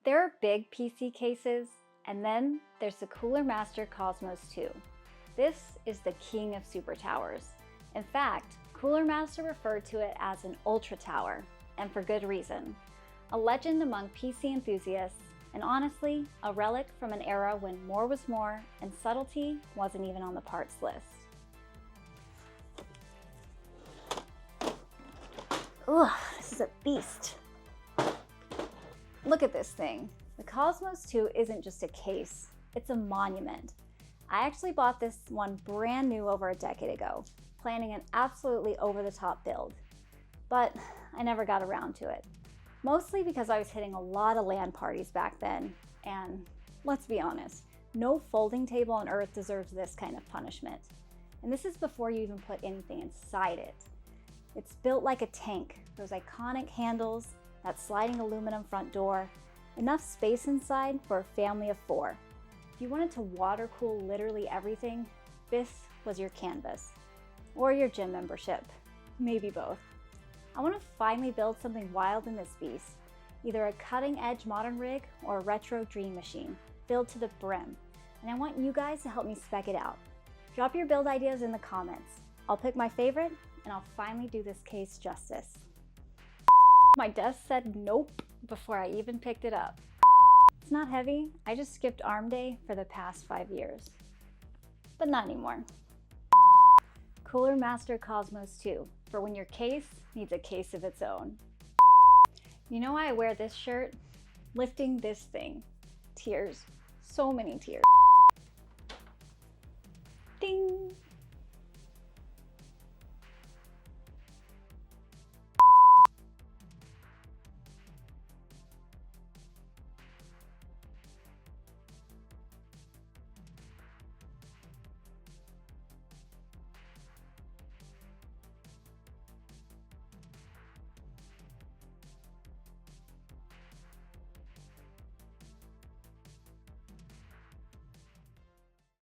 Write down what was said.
There are big PC cases, and then there's the Cooler Master Cosmos 2. This is the king of super towers. In fact, Cooler Master referred to it as an ultra tower, and for good reason. A legend among PC enthusiasts, and honestly, a relic from an era when more was more and subtlety wasn't even on the parts list. Ugh, this is a beast. Look at this thing. The Cosmos 2 isn't just a case, it's a monument. I actually bought this one brand new over a decade ago, planning an absolutely over-the-top build. But I never got around to it. Mostly because I was hitting a lot of LAN parties back then, and let's be honest, no folding table on earth deserves this kind of punishment. And this is before you even put anything inside it. It's built like a tank, those iconic handles, that sliding aluminum front door, enough space inside for a family of 4. If you wanted to water cool literally everything, this was your canvas. Or your gym membership, maybe both. I want to finally build something wild in this beast, either a cutting-edge modern rig or a retro dream machine, filled to the brim, and I want you guys to help me spec it out. Drop your build ideas in the comments. I'll pick my favorite, and I'll finally do this case justice. My desk said nope before I even picked it up. It's not heavy, I just skipped arm day for the past 5 years. But not anymore. Cooler Master Cosmos 2, for when your case needs a case of its own. You know why I wear this shirt? Lifting this thing. Tears. So many tears. Ding!